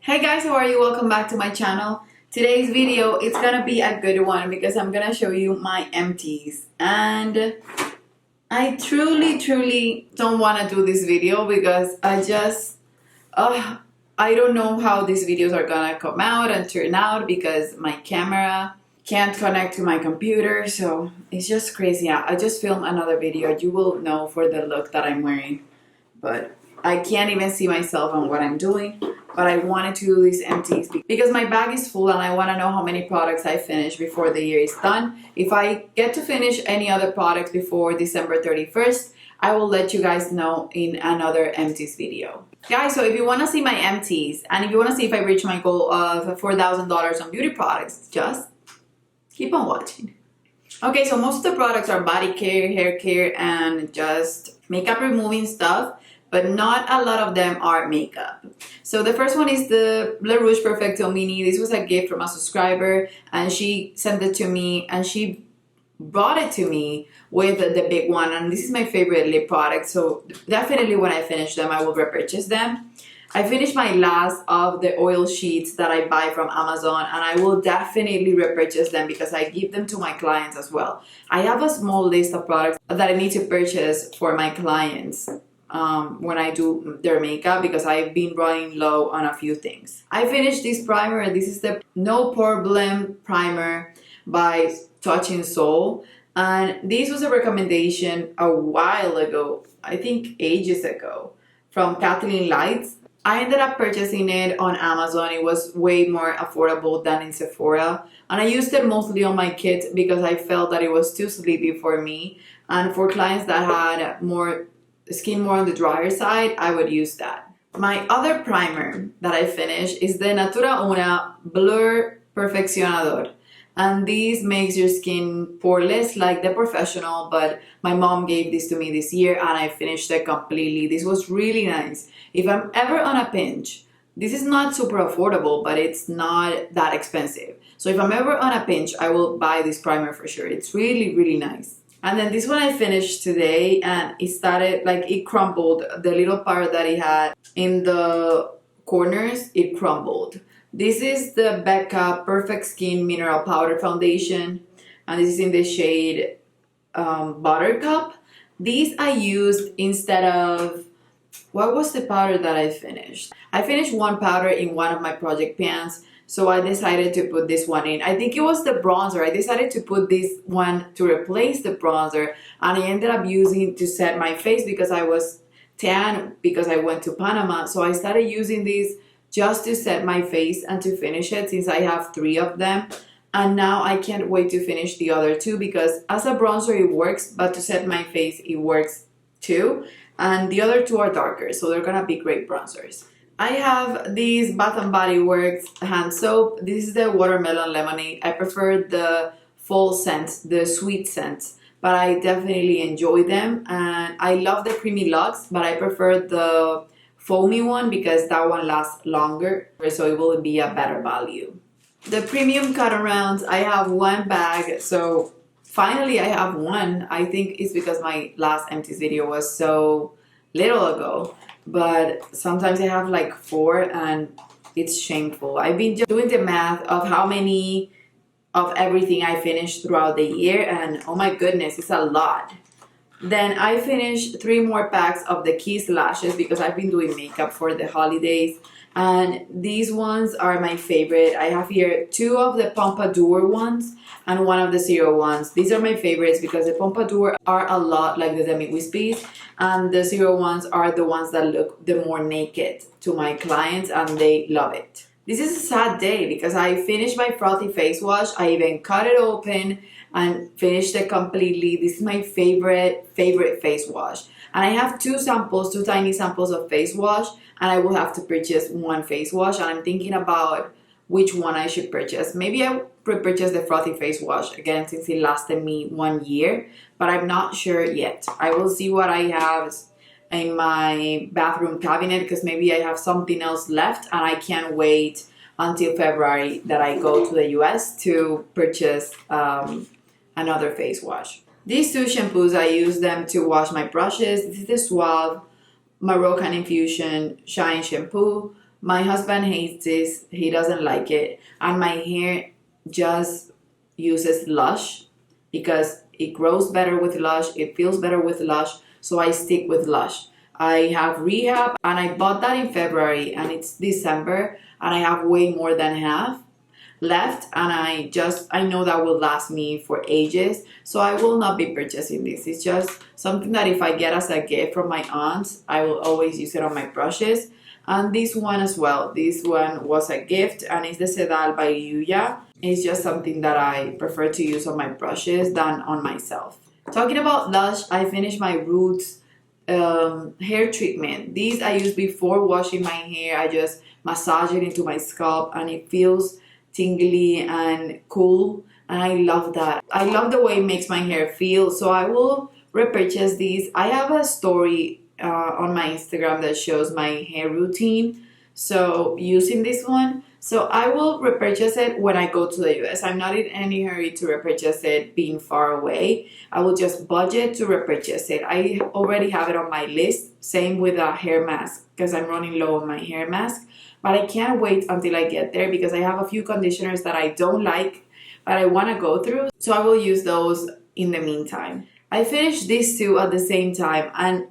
Hey guys, how are you? Welcome back to my channel. Today's video, it's gonna be a good one because I'm gonna show you my empties. And I truly don't wanna do this video because I don't know how these videos are gonna come out and turn out because my camera can't connect to my computer. So it's just crazy. I just filmed another video. You will know for the look that I'm wearing. But I can't even see myself on what I'm doing. But I wanted to do these empties because my bag is full and I want to know how many products I finish before the year is done. If I get to finish any other products before December 31st, I will let you guys know in another empties video. Guys, so if you want to see my empties and if you want to see if I reach my goal of $4,000 on beauty products, just keep on watching. Okay, so most of the products are body care, hair care, and just makeup removing stuff. But not a lot of them are makeup. So the first one is the Le Rouge Perfecto Mini. This was a gift from a subscriber and she sent it to me and she brought it to me with the big one. And this is my favorite lip product. So definitely when I finish them, I will repurchase them. I finished my last of the oil sheets that I buy from Amazon and I will definitely repurchase them because I give them to my clients as well. I have a small list of products that I need to purchase for my clients. When I do their makeup because I've been running low on a few things. I finished this primer. This is the No Problem Primer by Touching Soul. And this was a recommendation a while ago, I think ages ago, from Kathleen Lights. I ended up purchasing it on Amazon. It was way more affordable than in Sephora. And I used it mostly on my kids because I felt that it was too sleepy for me. And for clients that had skin more on the drier side, I would use that. My other primer that I finished is the Natura Una Blur Perfeccionador. And this makes your skin poreless like the professional, but my mom gave this to me this year and I finished it completely. This was really nice. If I'm ever on a pinch, this is not super affordable, but it's not that expensive. So if I'm ever on a pinch, I will buy this primer for sure. It's really nice. And then this one I finished today and it started, like it crumbled. The little part that it had in the corners, it crumbled. This is the Becca Perfect Skin Mineral Powder Foundation. And this is in the shade Buttercup. These I used instead of, what was the powder that I finished? I finished one powder in one of my project pans. So I decided to put this one in. I think it was the bronzer. I decided to put this one to replace the bronzer. And I ended up using to set my face because I was tan because I went to Panama. So I started using these just to set my face and to finish it since I have 3 of them. And now I can't wait to finish the other 2 because as a bronzer it works, but to set my face it works too. And the other 2 are darker, so they're gonna be great bronzers. I have these Bath & Body Works hand soap. This is the Watermelon Lemonade. I prefer the fall scents, the sweet scents, but I definitely enjoy them. And I love the Creamy Luxe, but I prefer the foamy one because that one lasts longer, so it will be a better value. The Premium Cotton Rounds, I have 1 bag, so finally I have 1. I think it's because my last empties video was so little ago. But sometimes I have like 4 and it's shameful. I've been just doing the math of how many of everything I finished throughout the year and oh my goodness, it's a lot. Then I finished 3 more packs of the Kiss lashes because I've been doing makeup for the holidays. And these ones are my favorite. I have here 2 of the Pompadour ones and 1 of the Zero ones. These are my favorites because the Pompadour are a lot like the Demi Wispies and the Zero ones are the ones that look the more naked to my clients and they love it. This is a sad day because I finished my frothy face wash. I even cut it open and finished it completely. This is my favorite face wash. And I have 2 samples, 2 tiny samples of face wash and I will have to purchase 1 face wash and I'm thinking about which one I should purchase. Maybe I purchase the frothy face wash again since it lasted me 1 year, but I'm not sure yet. I will see what I have in my bathroom cabinet because maybe I have something else left and I can't wait until February that I go to the US to purchase another face wash. These 2 shampoos, I use them to wash my brushes. This is the Suave Moroccan Infusion Shine Shampoo My husband hates this. He doesn't like it. And my hair just uses Lush because it grows better with Lush. It feels better with Lush. So I stick with Lush. I have Rehab and I bought that in February and it's December and I have way more than half left, and I know that will last me for ages, so I will not be purchasing this. It's just something that if I get as a gift from my aunts, I will always use it on my brushes. And this one as well, this one was a gift and it's the Sedal by Yuya. It's just something that I prefer to use on my brushes than on myself. Talking about Lush, I finished my Roots hair treatment. These I use before washing my hair. I just massage it into my scalp and it feels tingly and cool, and I love that. I love the way it makes my hair feel, so I will repurchase these. I have a story on my Instagram that shows my hair routine, so using this one, so I will repurchase it when I go to the US. I'm not in any hurry to repurchase it being far away. I will just budget to repurchase it. I already have it on my list, same with a hair mask because I'm running low on my hair mask. But I can't wait until I get there because I have a few conditioners that I don't like, but I want to go through. So I will use those in the meantime. I finished these two at the same time and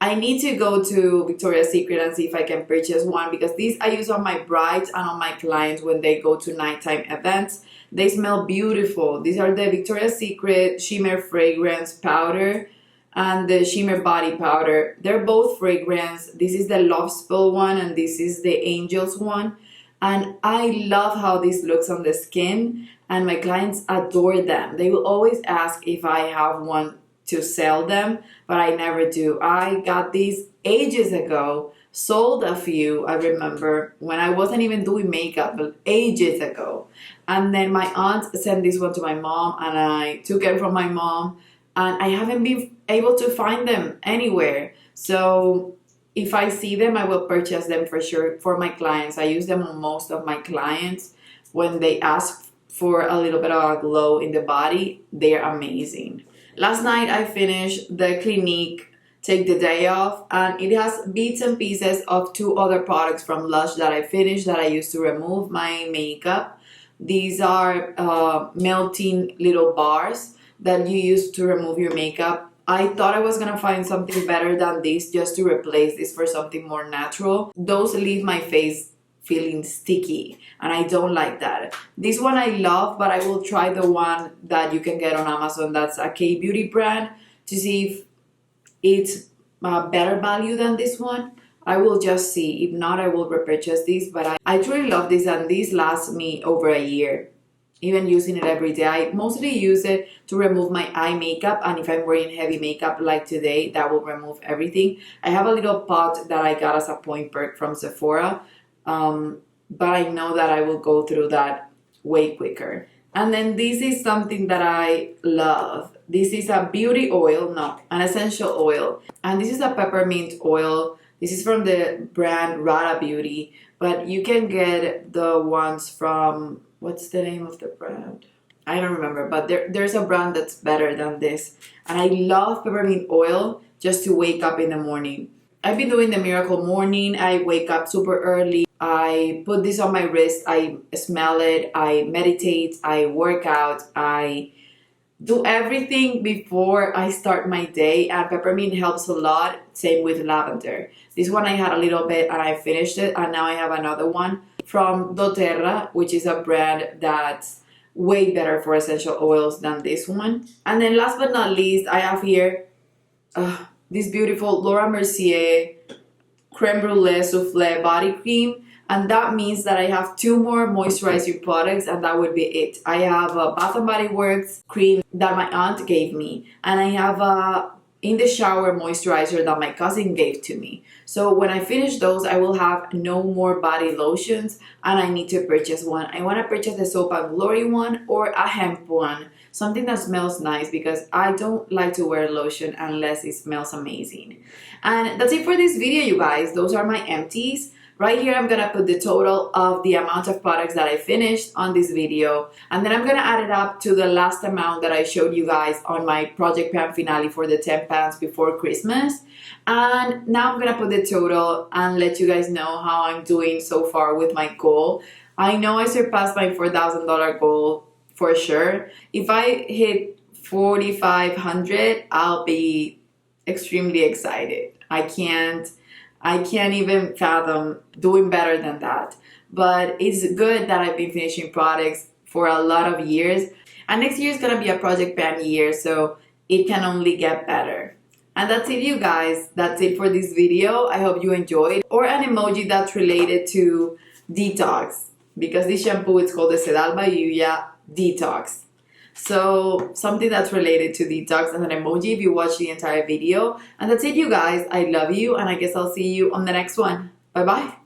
I need to go to Victoria's Secret and see if I can purchase one because these I use on my brides and on my clients when they go to nighttime events. They smell beautiful. These are the Victoria's Secret Shimmer Fragrance Powder and the Shimmer Body Powder. They're both fragrance. This is the Love Spell one and this is the Angels one. And I love how this looks on the skin and my clients adore them. They will always ask if I have one to sell them, but I never do. I got these ages ago, sold a few, I remember, when I wasn't even doing makeup, but ages ago. And then my aunt sent this one to my mom and I took it from my mom. And I haven't been able to find them anywhere. So if I see them, I will purchase them for sure for my clients. I use them on most of my clients. When they ask for a little bit of a glow in the body, they're amazing. Last night I finished the Clinique Take the Day Off. And it has bits and pieces of two other products from Lush that I finished that I used to remove my makeup. These are melting little bars that you use to remove your makeup. I thought I was gonna find something better than this just to replace this for something more natural. Those leave my face feeling sticky and I don't like that. This one I love, but I will try the one that you can get on Amazon. That's a K-Beauty brand to see if it's a better value than this one. I will just see. If not, I will repurchase these, but I truly love this and these last me over a year. Even using it every day. I mostly use it to remove my eye makeup, and if I'm wearing heavy makeup like today, that will remove everything. I have a little pot that I got as a point perk from Sephora, but I know that I will go through that way quicker. And then this is something that I love. This is a beauty oil, no, an essential oil. And this is a peppermint oil. This is from the brand Rara Beauty, but you can get the ones from, what's the name of the brand? I don't remember, but there's a brand that's better than this. And I love peppermint oil just to wake up in the morning. I've been doing the Miracle Morning. I wake up super early. I put this on my wrist. I smell it. I meditate. I work out. I do everything before I start my day. And peppermint helps a lot. Same with lavender. This one I had a little bit and I finished it. And now I have another one from doTERRA, which is a brand that's way better for essential oils than this one. And then last but not least, I have here this beautiful Laura Mercier Creme Brulee Souffle Body Cream. And that means that I have two more moisturizing products and that would be it. I have a Bath & Body Works cream that my aunt gave me. And I have a in the shower moisturizer that my cousin gave to me. So when I finish those, I will have no more body lotions and I need to purchase one. I want to purchase the Soap and Glory one or a hemp one. Something that smells nice because I don't like to wear lotion unless it smells amazing. And that's it for this video, you guys. Those are my empties. Right here, I'm gonna put the total of the amount of products that I finished on this video, and then I'm gonna add it up to the last amount that I showed you guys on my project pan finale for the 10 pans before Christmas. And now I'm gonna put the total and let you guys know how I'm doing so far with my goal. I know I surpassed my $4,000 goal for sure. If I hit 4,500, I'll be extremely excited. I can't even fathom doing better than that. But it's good that I've been finishing products for a lot of years. And next year is gonna be a project pan year, so it can only get better. And that's it, you guys. That's it for this video. I hope you enjoyed. Or an emoji that's related to detox, because this shampoo is called the Sedal by Yuya Detox. So something that's related to detox and an emoji if you watch the entire video. And that's it, you guys. I love you, and I guess I'll see you on the next one. Bye bye.